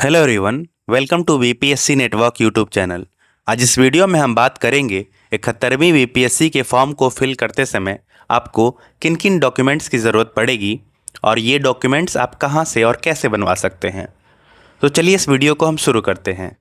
Hello everyone, welcome to BPSC network YouTube channel. आज इस video में हम बात करेंगे 71वीं बीपीएससी के फॉर्म को फिल करते समय आपको किन किन डॉक्यूमेंट्स की ज़रूरत पड़ेगी और ये डॉक्यूमेंट्स आप कहां से और कैसे बनवा सकते हैं। तो चलिए इस वीडियो को हम शुरू करते हैं,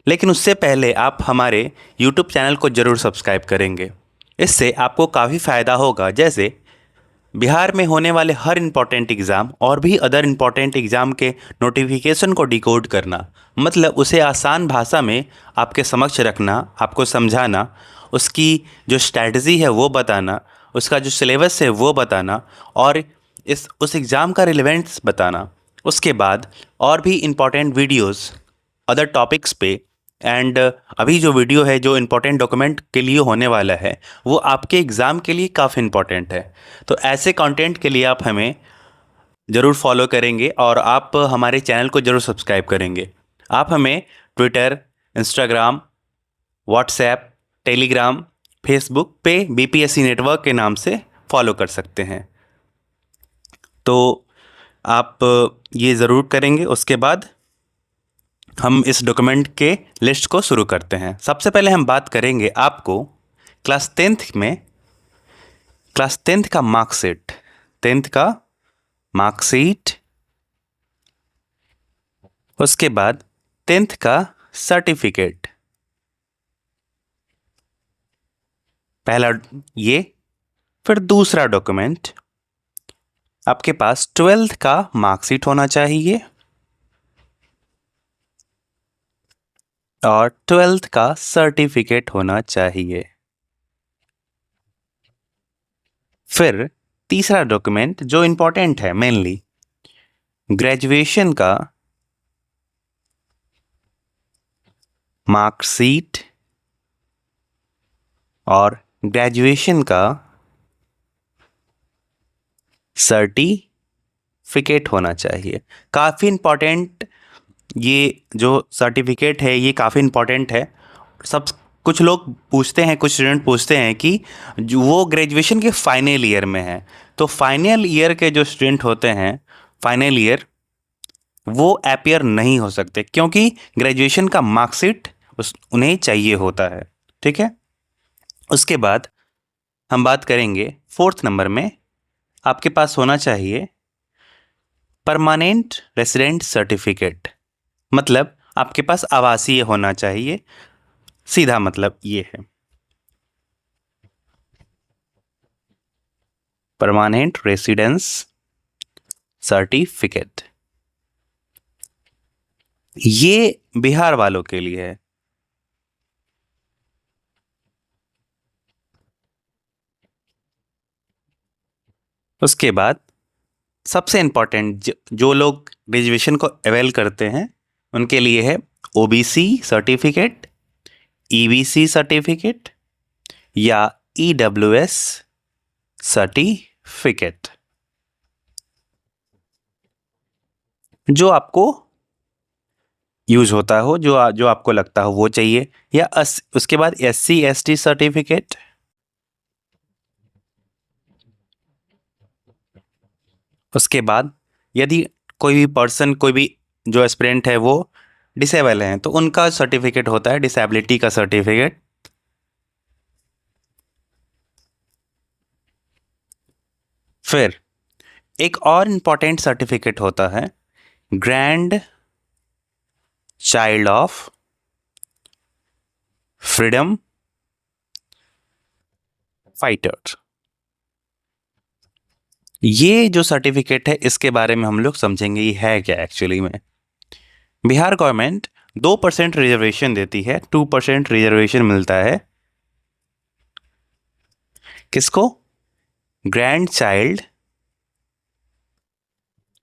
लेकिन उससे पहले आप हमारे यूट्यूब चैनल को ज़रूर सब्सक्राइब करेंगे। इससे आपको काफ़ी फ़ायदा होगा, जैसे बिहार में होने वाले हर इम्पॉर्टेंट एग्ज़ाम और भी अदर इम्पॉर्टेंट एग्ज़ाम के नोटिफिकेशन को डिकोड करना, मतलब उसे आसान भाषा में आपके समक्ष रखना, आपको समझाना, उसकी जो स्ट्रैटेजी है वो बताना, उसका जो सिलेबस है वो बताना और उस एग्ज़ाम का रिलेवेंस बताना। उसके बाद और भी इम्पॉर्टेंट वीडियोस अदर टॉपिक्स पे एंड अभी जो वीडियो है जो इम्पोर्टेंट डॉक्यूमेंट के लिए होने वाला है वो आपके एग्ज़ाम के लिए काफ़ी इम्पोर्टेंट है। तो ऐसे कंटेंट के लिए आप हमें ज़रूर फॉलो करेंगे और आप हमारे चैनल को ज़रूर सब्सक्राइब करेंगे। आप हमें Twitter, Instagram, WhatsApp, Telegram, Facebook पे बीपीएससी नेटवर्क के नाम से फॉलो कर सकते हैं। तो आप ये ज़रूर करेंगे। उसके बाद हम इस डॉक्यूमेंट के लिस्ट को शुरू करते हैं। सबसे पहले हम बात करेंगे आपको क्लास टेंथ का मार्कशीट, उसके बाद टेंथ का सर्टिफिकेट, पहला ये। फिर दूसरा डॉक्यूमेंट, आपके पास ट्वेल्थ का मार्कशीट होना चाहिए और ट्वेल्थ का सर्टिफिकेट होना चाहिए। फिर तीसरा डॉक्यूमेंट जो इम्पोर्टेंट है मेनली, ग्रेजुएशन का मार्कशीट और ग्रेजुएशन का सर्टिफिकेट होना चाहिए। काफ़ी इम्पोर्टेंट ये जो सर्टिफिकेट है ये काफ़ी इम्पोर्टेंट है। सब कुछ लोग पूछते हैं, कुछ स्टूडेंट पूछते हैं कि जो वो ग्रेजुएशन के फाइनल ईयर में है, तो फाइनल ईयर के जो स्टूडेंट होते हैं फाइनल ईयर वो अपीयर नहीं हो सकते, क्योंकि ग्रेजुएशन का मार्कशीट उन्हें चाहिए होता है। ठीक है। उसके बाद हम बात करेंगे फोर्थ नंबर में, आपके पास होना चाहिए परमानेंट रेसिडेंट सर्टिफिकेट, मतलब आपके पास आवासीय होना चाहिए। सीधा मतलब ये है, परमानेंट रेसिडेंस सर्टिफिकेट। ये बिहार वालों के लिए है। उसके बाद सबसे इम्पोर्टेंट जो लोग ग्रेजुएशन को अवेल करते हैं उनके लिए है ओबीसी सर्टिफिकेट, ईबीसी सर्टिफिकेट या ईडब्ल्यूएस सर्टिफिकेट, जो आपको यूज होता हो, जो आपको लगता हो वो चाहिए। या उसके बाद एससी एसटी सर्टिफिकेट, उसके बाद यदि कोई भी जो एस्पिरेंट है वो डिसेबल हैं तो उनका सर्टिफिकेट होता है डिसेबिलिटी का सर्टिफिकेट। फिर एक और इम्पॉर्टेंट सर्टिफिकेट होता है grand child of freedom fighter. ये जो सर्टिफिकेट है इसके बारे में हम लोग समझेंगे ये है क्या एक्चुअली में। बिहार गवर्नमेंट 2% रिजर्वेशन देती है, 2% रिजर्वेशन मिलता है किसको? Grand child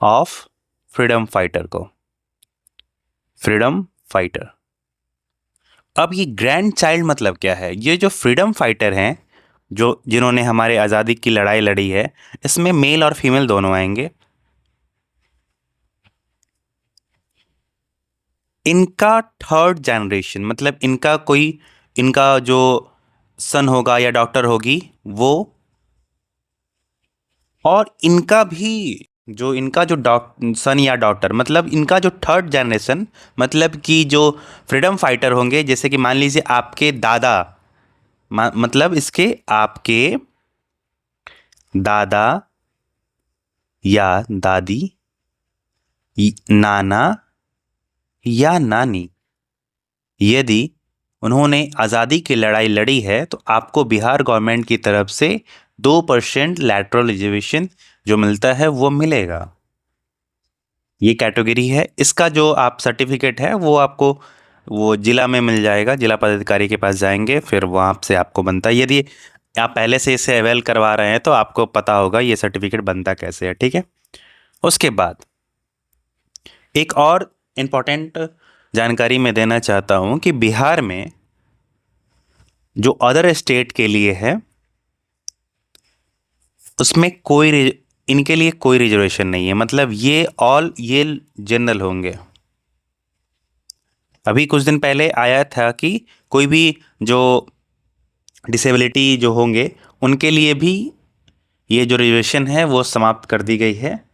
of freedom fighter को, फ्रीडम फाइटर। अब ये ग्रैंड चाइल्ड मतलब क्या है? ये जो फ्रीडम फाइटर हैं, जो जिन्होंने हमारे आज़ादी की लड़ाई लड़ी है, इसमें मेल और फीमेल दोनों आएंगे। इनका थर्ड जनरेशन, मतलब इनका जो सन होगा या डॉक्टर होगी वो, और इनका भी जो इनका जो सन या डॉटर, मतलब इनका जो थर्ड जनरेशन, मतलब कि जो फ्रीडम फाइटर होंगे, जैसे कि मान लीजिए आपके दादा, मतलब इसके आपके दादा या दादी, नाना या नानी, यदि उन्होंने आज़ादी की लड़ाई लड़ी है तो आपको बिहार गवर्नमेंट की तरफ से 2% लैटरल रिजर्वेशन जो मिलता है वो मिलेगा। ये कैटेगरी है। इसका जो आप सर्टिफिकेट है वो आपको वो जिला में मिल जाएगा, जिला पदाधिकारी के पास जाएंगे, फिर वहाँ से आपको बनता है। यदि आप पहले से इसे अवेल करवा रहे हैं तो आपको पता होगा ये सर्टिफिकेट बनता कैसे है, ठीक है। उसके बाद एक और इम्पोर्टेंट जानकारी मैं देना चाहता हूँ कि बिहार में जो अदर स्टेट के लिए है उसमें इनके लिए कोई रिजर्वेशन नहीं है, मतलब ये जनरल होंगे। अभी कुछ दिन पहले आया था कि कोई भी जो डिसेबिलिटी जो होंगे उनके लिए भी ये जो रिजर्वेशन है वो समाप्त कर दी गई है।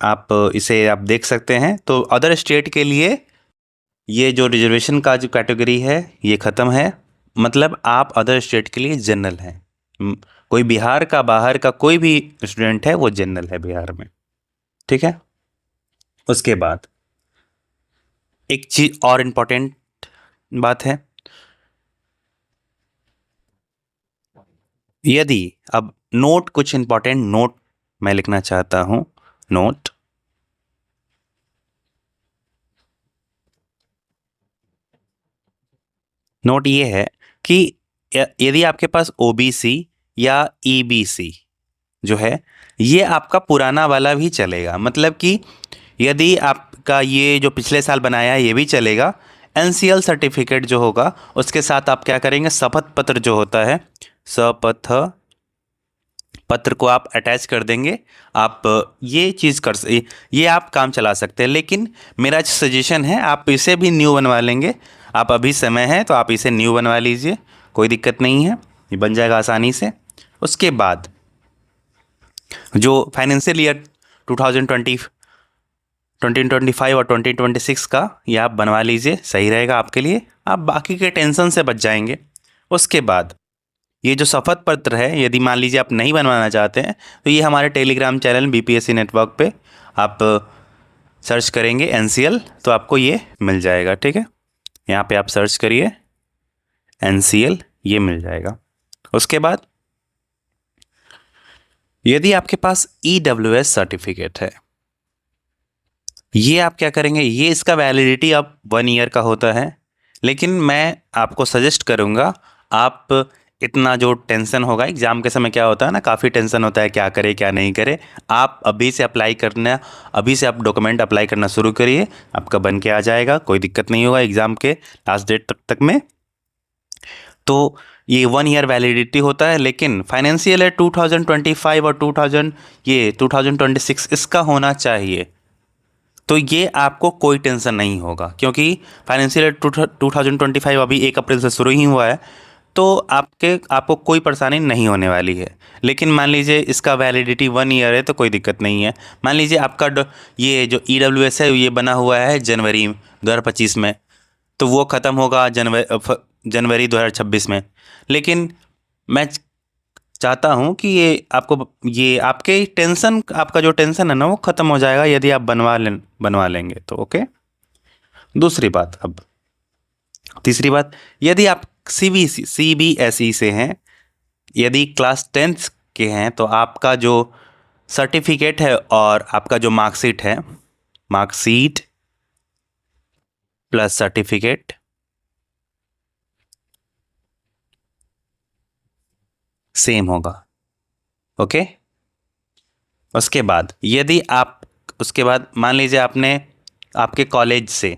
आप इसे आप देख सकते हैं। तो अदर स्टेट के लिए ये जो रिजर्वेशन का जो कैटेगरी है ये ख़त्म है, मतलब आप अदर स्टेट के लिए जनरल हैं। कोई बिहार का बाहर का कोई भी स्टूडेंट है वो जनरल है बिहार में, ठीक है। उसके बाद एक चीज और इम्पोर्टेंट बात है, यदि अब नोट, कुछ इम्पोर्टेंट नोट मैं लिखना चाहता हूं। नोट, नोट ये है कि यदि आपके पास ओबीसी या ईबीसी जो है ये आपका पुराना वाला भी चलेगा, मतलब कि यदि आपका ये जो पिछले साल बनाया है ये भी चलेगा। एनसीएल सर्टिफिकेट जो होगा उसके साथ आप क्या करेंगे, शपथ पत्र जो होता है, शपथ पत्र को आप अटैच कर देंगे। आप ये चीज़ ये आप काम चला सकते हैं, लेकिन मेरा सजेशन है आप इसे भी न्यू बनवा लेंगे। आप अभी समय है तो आप इसे न्यू बनवा लीजिए, कोई दिक्कत नहीं है, ये बन जाएगा आसानी से। उसके बाद जो फाइनेंशियल ईयर 2020 2025 और 2026 का ये आप बनवा लीजिए, सही रहेगा आपके लिए, आप बाकी के टेंशन से बच जाएंगे। उसके बाद ये जो शपथ पत्र है, यदि मान लीजिए आप नहीं बनवाना चाहते हैं तो ये हमारे टेलीग्राम चैनल बीपीएससी नेटवर्क पे आप सर्च करेंगे एनसीएल तो आपको ये मिल जाएगा, ठीक है। यहाँ पे आप सर्च करिए एनसीएल, ये मिल जाएगा। उसके बाद यदि आपके पास ईडब्ल्यूएस सर्टिफिकेट है, ये आप क्या करेंगे, ये इसका वैलिडिटी अब 1 ईयर का होता है, लेकिन मैं आपको सजेस्ट करूँगा आप इतना जो टेंशन होगा एग्ज़ाम के समय, क्या होता है ना, काफ़ी टेंशन होता है क्या करे क्या नहीं करे, आप अभी से अप्लाई करना, अभी से आप डॉक्यूमेंट अप्लाई करना शुरू करिए, आपका बन के आ जाएगा, कोई दिक्कत नहीं होगा एग्ज़ाम के लास्ट डेट तक में। तो ये 1 ईयर वैलिडिटी होता है, लेकिन फाइनेंशियल ईयर 2025 और 2026 इसका होना चाहिए। तो ये आपको कोई टेंशन नहीं होगा, क्योंकि फाइनेंशियल ईयर 2025 अभी 1 अप्रैल से शुरू ही हुआ है, तो आपको कोई परेशानी नहीं होने वाली है। लेकिन मान लीजिए इसका वैलिडिटी 1 ईयर है तो कोई दिक्कत नहीं है। मान लीजिए आपका ये जो ईडब्ल्यूएस है ये बना हुआ है जनवरी 2025 में, तो वो ख़त्म होगा जनवरी 2026 में। लेकिन मैं चाहता हूँ कि ये आपके टेंशन, आपका जो टेंशन है ना वो ख़त्म हो जाएगा यदि आप बनवा लेंगे तो, ओके। दूसरी बात, अब तीसरी बात, यदि आप सीबीएसई से हैं, यदि क्लास 10th के हैं तो आपका जो सर्टिफिकेट है और आपका जो मार्कशीट है, मार्कशीट प्लस सर्टिफिकेट सेम होगा, ओके। उसके बाद यदि आप, उसके बाद मान लीजिए आपने आपके कॉलेज से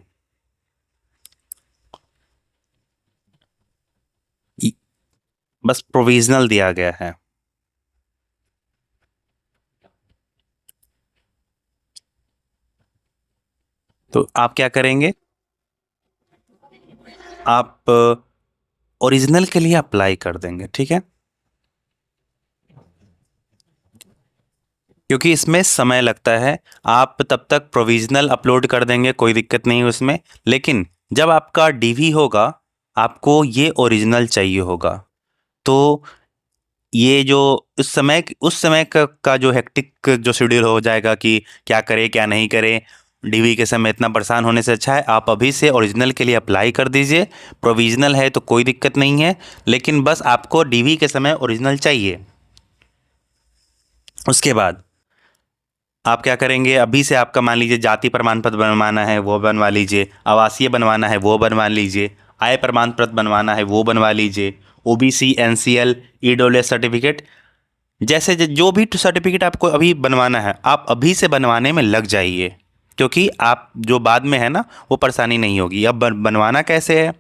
बस प्रोविजनल दिया गया है, तो आप क्या करेंगे, आप ओरिजिनल के लिए अप्लाई कर देंगे, ठीक है। क्योंकि इसमें समय लगता है। आप तब तक प्रोविजनल अपलोड कर देंगे, कोई दिक्कत नहीं है उसमें, लेकिन जब आपका डीवी होगा आपको ये ओरिजिनल चाहिए होगा। तो ये जो उस समय का जो हेक्टिक जो शेड्यूल हो जाएगा कि क्या करें क्या नहीं करें, डीवी के समय इतना परेशान होने से अच्छा है आप अभी से ओरिजिनल के लिए अप्लाई कर दीजिए। प्रोविजनल है तो कोई दिक्कत नहीं है, लेकिन बस आपको डीवी के समय ओरिजिनल चाहिए। उसके बाद आप क्या करेंगे, अभी से आपका मान लीजिए जाति प्रमाण पत्र बनवाना है वो बनवा लीजिए, आवासीय बनवाना है वो बनवा लीजिए, आय प्रमाण पत्र बनवाना है वो बनवा लीजिए, ओबीसी एनसीएल ईडब्ल्यूएस सर्टिफिकेट जैसे जो भी सर्टिफिकेट आपको अभी बनवाना है आप अभी से बनवाने में लग जाइए। क्योंकि आप जो बाद में है ना वो परेशानी नहीं होगी। अब बनवाना कैसे है,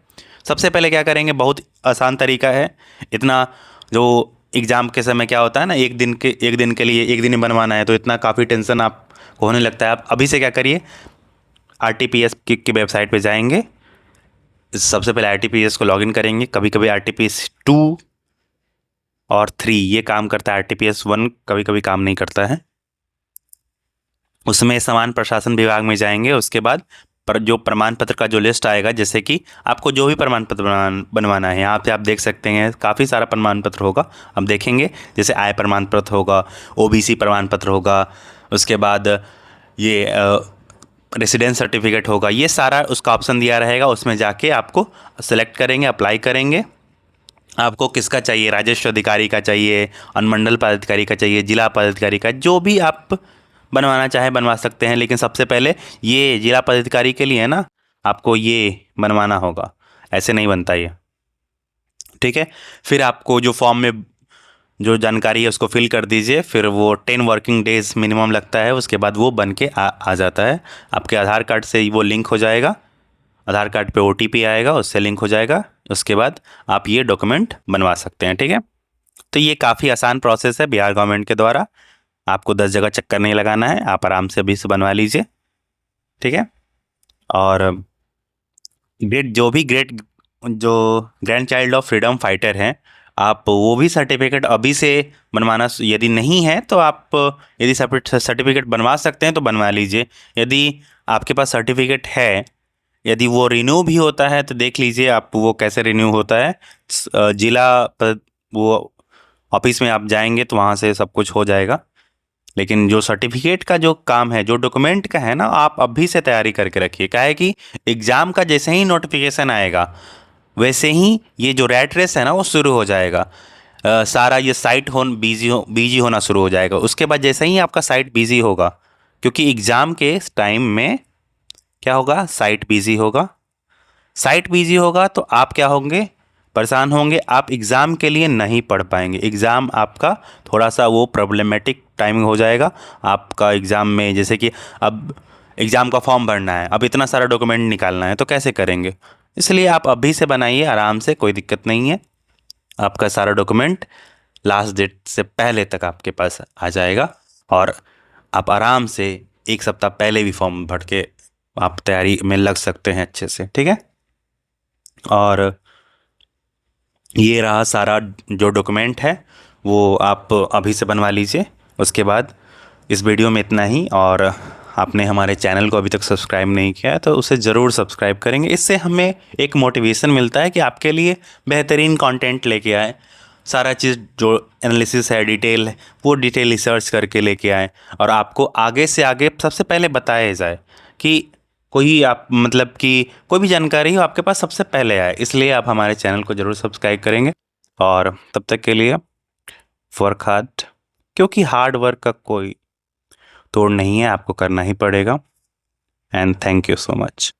सबसे पहले क्या करेंगे, बहुत आसान तरीका है। इतना जो एग्ज़ाम के समय क्या होता है ना, एक दिन के लिए एक दिन ही बनवाना है तो इतना काफ़ी टेंशन आपको होने लगता है। आप अभी से क्या करिए, आरटीपीएस की वेबसाइट पे जाएंगे, सबसे पहले आरटीपीएस को लॉगिन करेंगे। कभी कभी आरटीपीएस 2 और 3 ये काम करता है, आरटीपीएस 1 कभी कभी काम नहीं करता है। उसमें समान प्रशासन विभाग में जाएंगे, उसके बाद पर जो प्रमाण पत्र का जो लिस्ट आएगा, जैसे कि आपको जो भी प्रमाण पत्र बनवाना है, यहाँ पे आप देख सकते हैं काफ़ी सारा प्रमाण पत्र होगा। अब देखेंगे जैसे आय प्रमाण पत्र होगा, ओबीसी प्रमाण पत्र होगा, उसके बाद ये रेसिडेंस सर्टिफिकेट होगा, ये सारा उसका ऑप्शन दिया रहेगा। उसमें जाके आपको सेलेक्ट करेंगे, अप्लाई करेंगे। आपको किसका चाहिए, राजस्व अधिकारी का चाहिए, अनुमंडल पदाधिकारी का चाहिए, जिला पदाधिकारी का, जो भी आप बनवाना चाहे बनवा सकते हैं। लेकिन सबसे पहले ये जिला पदाधिकारी के लिए है ना, आपको ये बनवाना होगा, ऐसे नहीं बनता ये, ठीक है। फिर आपको जो फॉर्म में जो जानकारी है उसको फिल कर दीजिए, फिर वो 10 वर्किंग डेज मिनिमम लगता है, उसके बाद वो बन के आ जाता है। आपके आधार कार्ड से वो लिंक हो जाएगा, आधार कार्ड पे ओटीपी आएगा, उससे लिंक हो जाएगा, उसके बाद आप ये डॉक्यूमेंट बनवा सकते हैं, ठीक है। तो ये काफ़ी आसान प्रोसेस है बिहार गवर्नमेंट के द्वारा, आपको 10 जगह चक्कर नहीं लगाना है, आप आराम से अभी से बनवा लीजिए, ठीक है। और ग्रेट जो grand child of freedom fighter हैं, आप वो भी सर्टिफिकेट अभी से बनवाना, यदि नहीं है तो आप यदि सर्टिफिकेट बनवा सकते हैं तो बनवा लीजिए। यदि आपके पास सर्टिफिकेट है, यदि वो रिन्यू भी होता है तो देख लीजिए आप वो कैसे रिन्यू होता है। वो ऑफिस में आप जाएंगे तो वहाँ से सब कुछ हो जाएगा। लेकिन जो सर्टिफिकेट का जो काम है, जो डॉक्यूमेंट का है ना, आप अभी से तैयारी करके रखिए। क्या है कि एग्ज़ाम का जैसे ही नोटिफिकेशन आएगा वैसे ही ये जो रैट रेस है ना वो शुरू हो जाएगा। सारा ये साइट बिजी होना शुरू हो जाएगा। उसके बाद जैसे ही आपका साइट बिजी होगा, क्योंकि एग्ज़ाम के टाइम में क्या होगा, साइट बिजी होगा। साइट बिजी होगा तो आप क्या होंगे, परेशान होंगे, आप एग्ज़ाम के लिए नहीं पढ़ पाएंगे। एग्ज़ाम आपका थोड़ा सा वो प्रॉब्लमेटिक टाइमिंग हो जाएगा आपका एग्ज़ाम में। जैसे कि अब एग्ज़ाम का फॉर्म भरना है, अब इतना सारा डॉक्यूमेंट निकालना है तो कैसे करेंगे। इसलिए आप अभी से बनाइए आराम से, कोई दिक्कत नहीं है। आपका सारा डॉक्यूमेंट लास्ट डेट से पहले तक आपके पास आ जाएगा और आप आराम से एक सप्ताह पहले भी फॉर्म भर के आप तैयारी में लग सकते हैं अच्छे से, ठीक है। और ये रहा सारा जो डॉक्यूमेंट है वो आप अभी से बनवा लीजिए। उसके बाद इस वीडियो में इतना ही। और आपने हमारे चैनल को अभी तक सब्सक्राइब नहीं किया है तो उसे ज़रूर सब्सक्राइब करेंगे। इससे हमें एक मोटिवेशन मिलता है कि आपके लिए बेहतरीन कंटेंट लेके आए। सारा चीज़ जो एनालिसिस है, डिटेल है, वो डिटेल रिसर्च करके लेके आए और आपको आगे से आगे सबसे पहले बताया जाए कि कोई भी जानकारी हो आपके पास सबसे पहले आए। इसलिए आप हमारे चैनल को ज़रूर सब्सक्राइब करेंगे। और तब तक के लिए वर्क हार्ड, क्योंकि हार्ड वर्क का कोई तोड़ नहीं है, आपको करना ही पड़ेगा। And thank you so much.